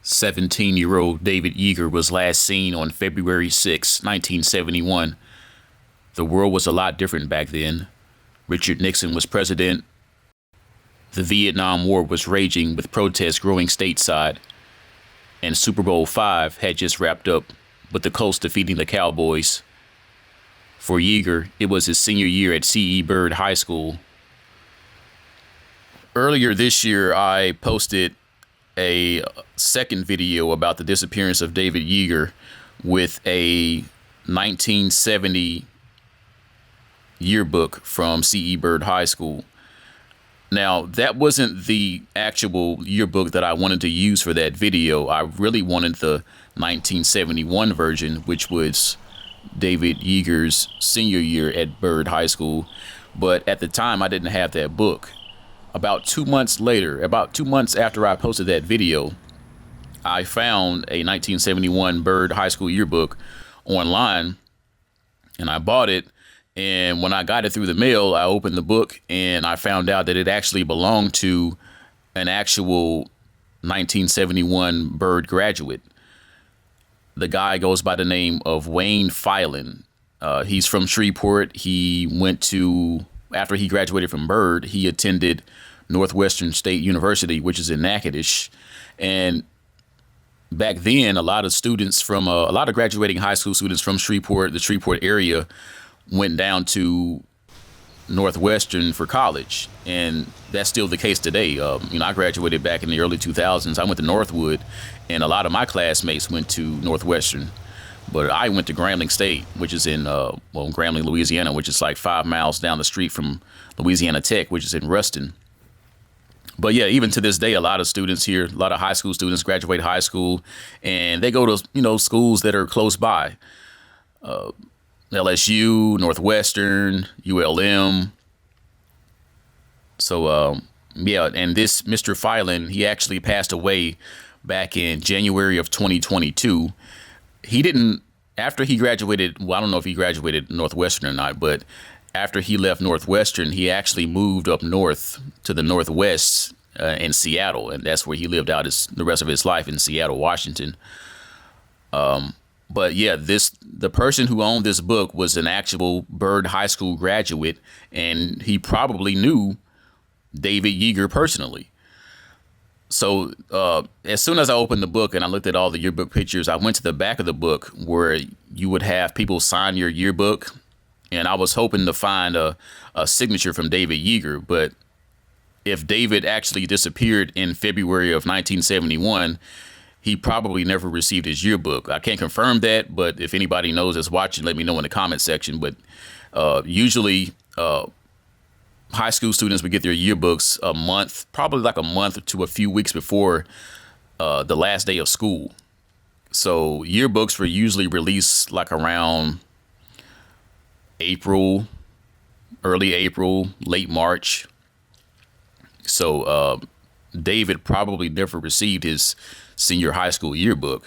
17-year-old David Yeager was last seen on February 6, 1971. The world was a lot different back then. Richard Nixon was president. The Vietnam War was raging with protests growing stateside. And Super Bowl V had just wrapped up with the Colts defeating the Cowboys. For Yeager, it was his senior year at Byrd High School. Earlier this year, I posted a second video about the disappearance of David Yeager with a 1970 yearbook from Byrd High School. Now, that wasn't the actual yearbook that I wanted to use for that video. I really wanted the 1971 version, which was David Yeager's senior year at Byrd High School. But at the time, I didn't have that book. About 2 months later, about 2 months after I posted that video, I found a 1971 Byrd High School yearbook online, and I bought it. And when I got it through the mail, I opened the book and I found out that it actually belonged to an actual 1971 Byrd graduate. The guy goes by the name of Wayne Filan. He's from Shreveport. After he graduated from Byrd, he attended Northwestern State University, which is in Natchitoches. And back then, a lot of graduating high school students from Shreveport, the Shreveport area, went down to Northwestern for college. And that's still the case today. I graduated back in the early 2000s. I went to Northwood, and a lot of my classmates went to Northwestern. But I went to Grambling State, which is in Grambling, Louisiana, which is like 5 miles down the street from Louisiana Tech, which is in Ruston. But yeah, even to this day, a lot of students here, a lot of high school students graduate high school, and they go to schools that are close by. LSU, Northwestern, ULM. So and this Mr. Filan, he actually passed away back in January of 2022. After he graduated, I don't know if he graduated Northwestern or not, but after he left Northwestern, he actually moved up north to the Northwest in Seattle. And that's where he lived out the rest of his life, in Seattle, Washington. But yeah, the person who owned this book was an actual Byrd High School graduate, and he probably knew David Yeager personally. So as soon as I opened the book and I looked at all the yearbook pictures, I went to the back of the book where you would have people sign your yearbook. And I was hoping to find a signature from David Yeager. But if David actually disappeared in February of 1971, he probably never received his yearbook. I can't confirm that, but if anybody knows that's watching, let me know in the comment section. But usually high school students would get their yearbooks probably like a month to a few weeks before the last day of school. So yearbooks were usually released like around April, early April, late March. So David probably never received his senior high school yearbook.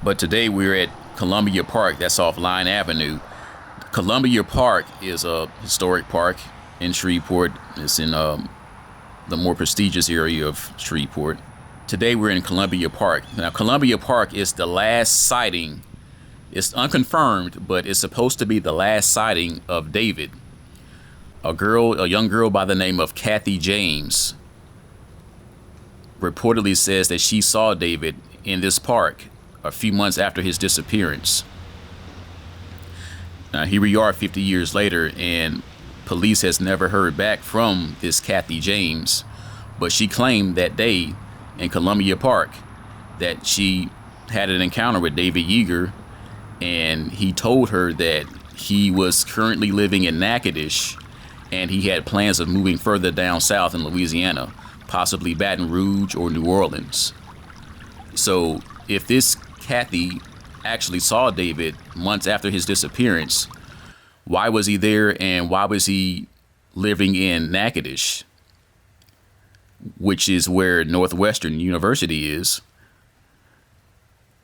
But today we're at Columbia Park. That's off Line Avenue. Columbia Park is a historic park in Shreveport. It's in the more prestigious area of Shreveport. Today we're in Columbia Park. Now, Columbia Park is the last sighting. It's unconfirmed, but it's supposed to be the last sighting of David. A young girl by the name of Kathy James reportedly says that she saw David in this park a few months after his disappearance. Now, here we are 50 years later, and police has never heard back from this Kathy James, but she claimed that day in Columbia Park that she had an encounter with David Yeager, and he told her that he was currently living in Natchitoches, and he had plans of moving further down south in Louisiana, possibly Baton Rouge or New Orleans. So if this Kathy actually saw David months after his disappearance, why was he there, and why was he living in Natchitoches, which is where Northwestern University is?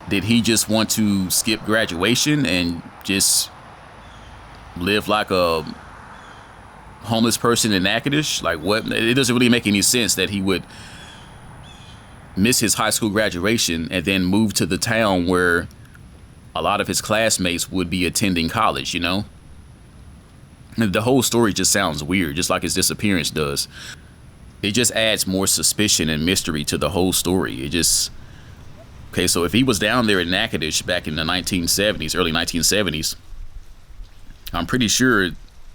Did he just want to skip graduation and just live like a homeless person in Natchitoches? Like, what? It doesn't really make any sense that he would miss his high school graduation and then move to the town where a lot of his classmates would be attending college, you know? And the whole story just sounds weird, just like his disappearance does. It just adds more suspicion and mystery to the whole story. It just... Okay, so if he was down there in Natchitoches back in the 1970s, early 1970s, I'm pretty sure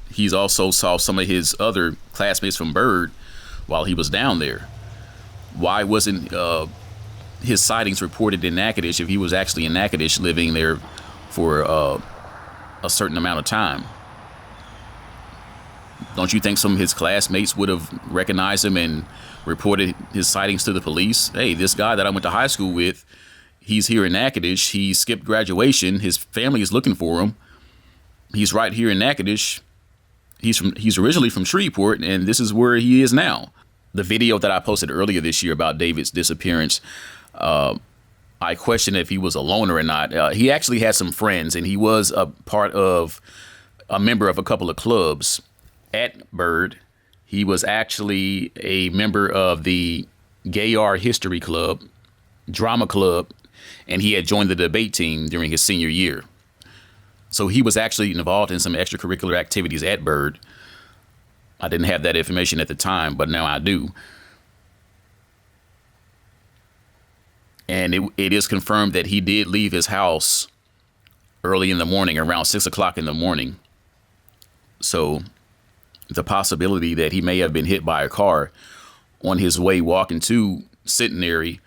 he's also saw some of his other classmates from Byrd while he was down there. Why wasn't his sightings reported in Natchitoches if he was actually in Natchitoches living there for a certain amount of time? Don't you think some of his classmates would have recognized him and reported his sightings to the police? Hey, this guy that I went to high school with, he's here in Natchitoches. He skipped graduation. His family is looking for him. He's right here in Natchitoches. He's originally from Shreveport, and this is where he is now. The video that I posted earlier this year about David's disappearance, I questioned if he was a loner or not. He actually had some friends, and he was a member of a couple of clubs at Byrd. He was actually a member of the Gay Art History Club, Drama Club, and he had joined the debate team during his senior year. So he was actually involved in some extracurricular activities at Byrd. I didn't have that information at the time, but now I do. And it is confirmed that he did leave his house early in the morning, around 6 o'clock in the morning. So the possibility that he may have been hit by a car on his way walking to Centenary,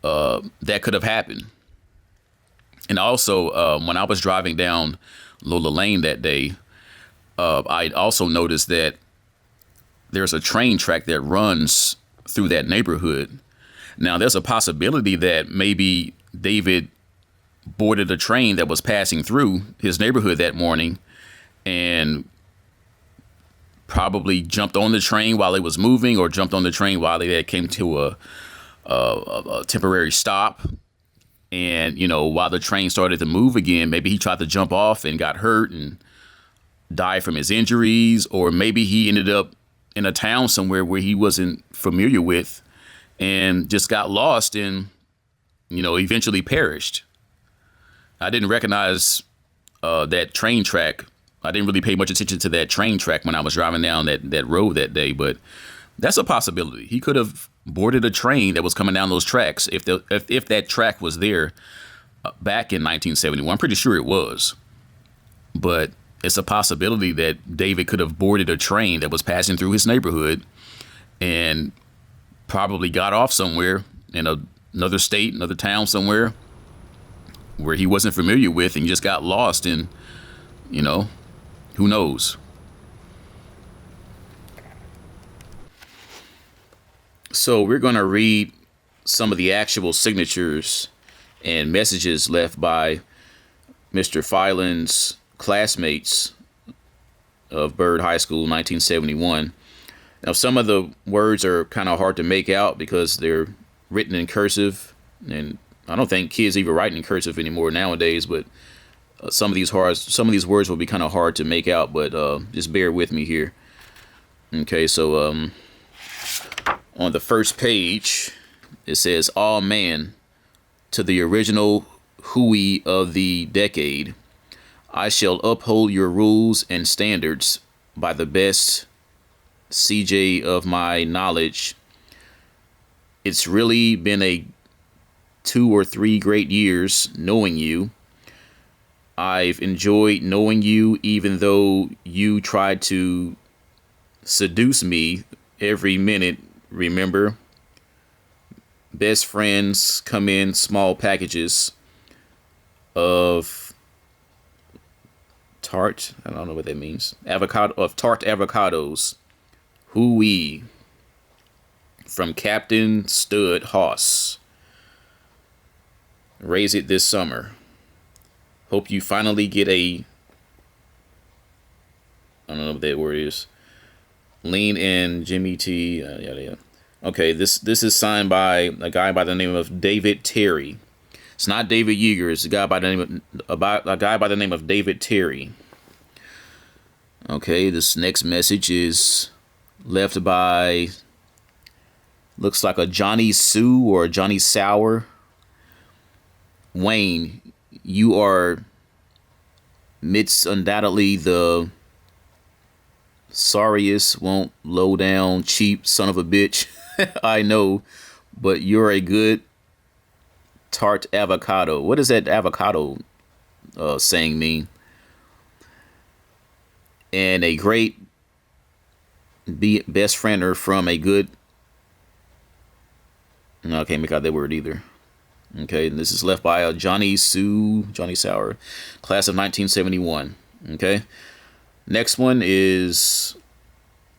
that could have happened. And also, when I was driving down Lola Lane that day, I also noticed that there's a train track that runs through that neighborhood. Now, there's a possibility that maybe David boarded a train that was passing through his neighborhood that morning and probably jumped on the train while it was moving, or jumped on the train while it came to a temporary stop. And, you know, while the train started to move again, maybe he tried to jump off and got hurt and died from his injuries. Or maybe he ended up in a town somewhere where he wasn't familiar with and just got lost and, you know, eventually perished. I didn't recognize that train track. I didn't really pay much attention to that train track when I was driving down that road that day, but that's a possibility. He could have boarded a train that was coming down those tracks if that track was there back in 1971. I'm pretty sure it was. But it's a possibility that David could have boarded a train that was passing through his neighborhood and probably got off somewhere in another state, another town somewhere where he wasn't familiar with, and just got lost, and, you know, who knows? So we're going to read some of the actual signatures and messages left by Mr. Filan's classmates of Byrd High School, 1971. Now, some of the words are kind of hard to make out because they're written in cursive, and I don't think kids even write in cursive anymore nowadays, but some of these words will be kind of hard to make out, but just bear with me here. Okay, so on the first page, it says, "All man, to the original Huey of the decade, I shall uphold your rules and standards by the best CJ of my knowledge. It's really been a 2 or 3 great years knowing you. I've enjoyed knowing you, even though you tried to seduce me every minute. Remember, best friends come in small packages of tart. I don't know what that means. Tart avocados. Hooey. From Captain Stud Hoss. Raise it this summer. Hope you finally get I don't know what that word is. Lean in Jimmy T. Yada yada. Okay, this is signed by a guy by the name of David Terry. It's not David Yeager. It's a guy by the name of David Terry. Okay, this next message is left by Looks like a Johnny Sue or a Johnny Sour. Wayne, you are midst undoubtedly the sorriest, won't low down, cheap son of a bitch. I know, but you're a good tart avocado. What does that avocado saying mean? And a great best friender from a good. No, I can't make out that word either. Okay, and this is left by a Johnny Sour, class of 1971. Okay, next one is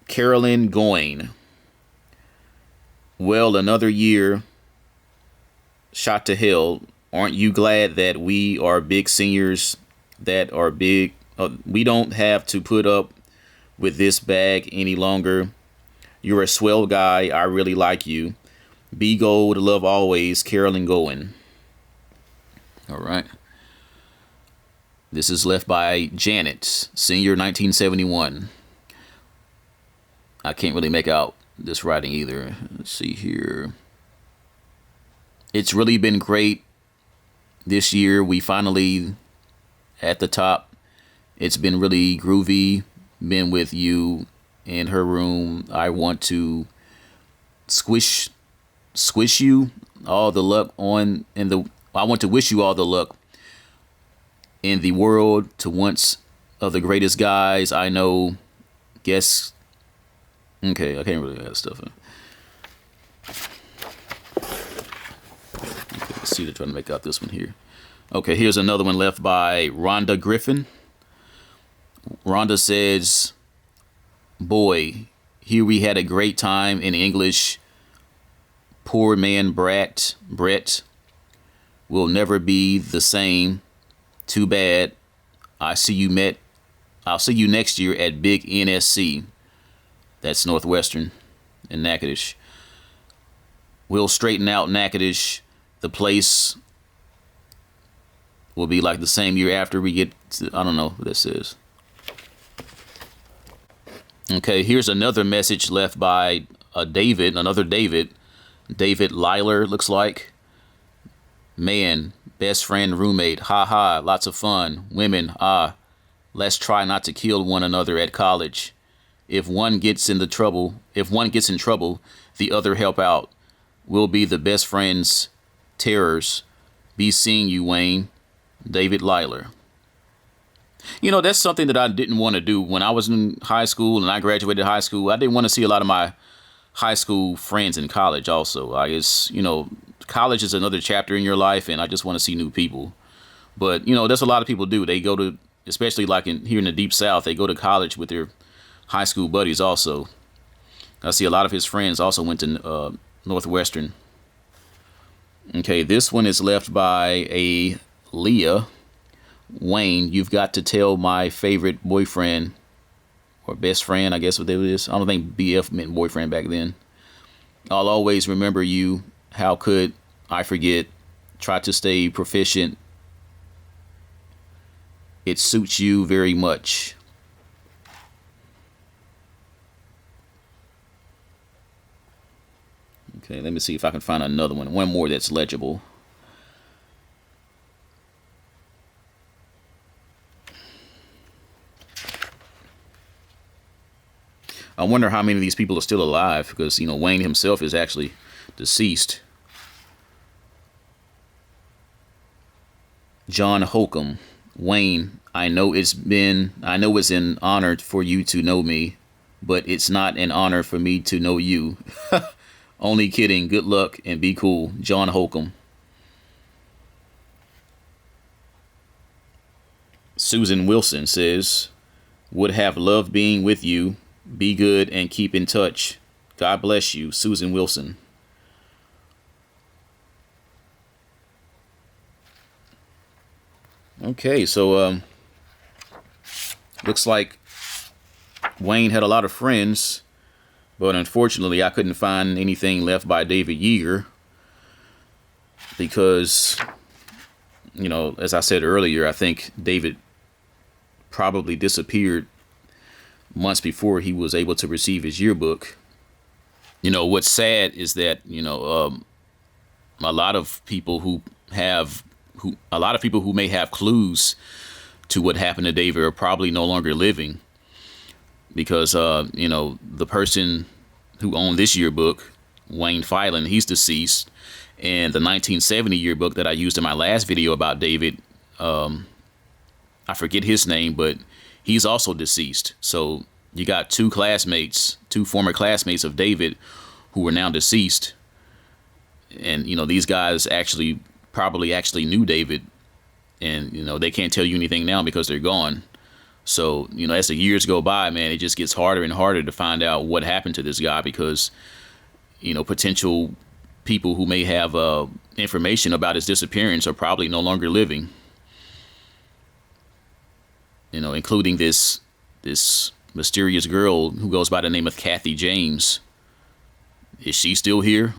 Carolyn Goyne. Well, another year shot to hell. Aren't you glad that we are big seniors that are big? We don't have to put up with this bag any longer. You're a swell guy. I really like you. Be gold, love always, Carolyn Goyne. All right. This is left by Janet, senior 1971. I can't really make out this writing either. Let's see here. It's really been great this year. We finally at the top. It's been really groovy. Been with you in her room. I want to squish you all the luck on in the. I want to wish you all the luck in the world to once of the greatest guys I know. Guess. Okay, I can't really add stuff in. Okay, let's see. They're trying to make out this one here. Okay, here's another one left by Rhonda Griffin. Rhonda says, boy, here we had a great time in English. Poor man Brett will never be the same. Too bad. I'll see you next year at Big NSC. That's Northwestern in Natchitoches. We'll straighten out Natchitoches. The place will be like the same year after we get to, I don't know what this is. Okay, here's another message left by another David Liler, looks like. Man, best friend, roommate, ha, lots of fun. Women, let's try not to kill one another at college. If one gets in trouble, the other help out. We'll be the best friends, terrors. Be seeing you, Wayne. David Liler. You know, that's something that I didn't want to do when I was in high school and I graduated high school. I didn't want to see a lot of my high school friends in college also. I guess, college is another chapter in your life and I just want to see new people. But, that's what a lot of people do. They go to, especially like here in the deep South, they go to college with their high school buddies also. I see a lot of his friends also went to Northwestern. Okay, this one is left by a Leah. Wayne, you've got to tell my favorite boyfriend or best friend, I guess what it is. I don't think BF meant boyfriend back then. I'll always remember you. How could I forget? Try to stay proficient. It suits you very much. Okay, let me see if I can find another one. One more that's legible. I wonder how many of these people are still alive because, Wayne himself is actually deceased. John Holcomb. Wayne, I know it's an honor for you to know me, but it's not an honor for me to know you. Only kidding. Good luck and be cool. John Holcomb. Susan Wilson says, would have loved being with you. Be good and keep in touch. God bless you, Susan Wilson. Okay, so looks like Wayne had a lot of friends, but unfortunately I couldn't find anything left by David Yeager because, as I said earlier, I think David probably disappeared months before he was able to receive his yearbook. What's sad is that a lot of people a lot of people who may have clues to what happened to David are probably no longer living, because the person who owned this yearbook, Wayne Filan, he's deceased, and the 1970 yearbook that I used in my last video about David, I forget his name, but he's also deceased. So you got two former classmates of David who are now deceased. And, these guys probably knew David, and, they can't tell you anything now because they're gone. So, as the years go by, man, it just gets harder and harder to find out what happened to this guy, because, potential people who may have information about his disappearance are probably no longer living. Including this mysterious girl who goes by the name of Kathy James. Is she still here?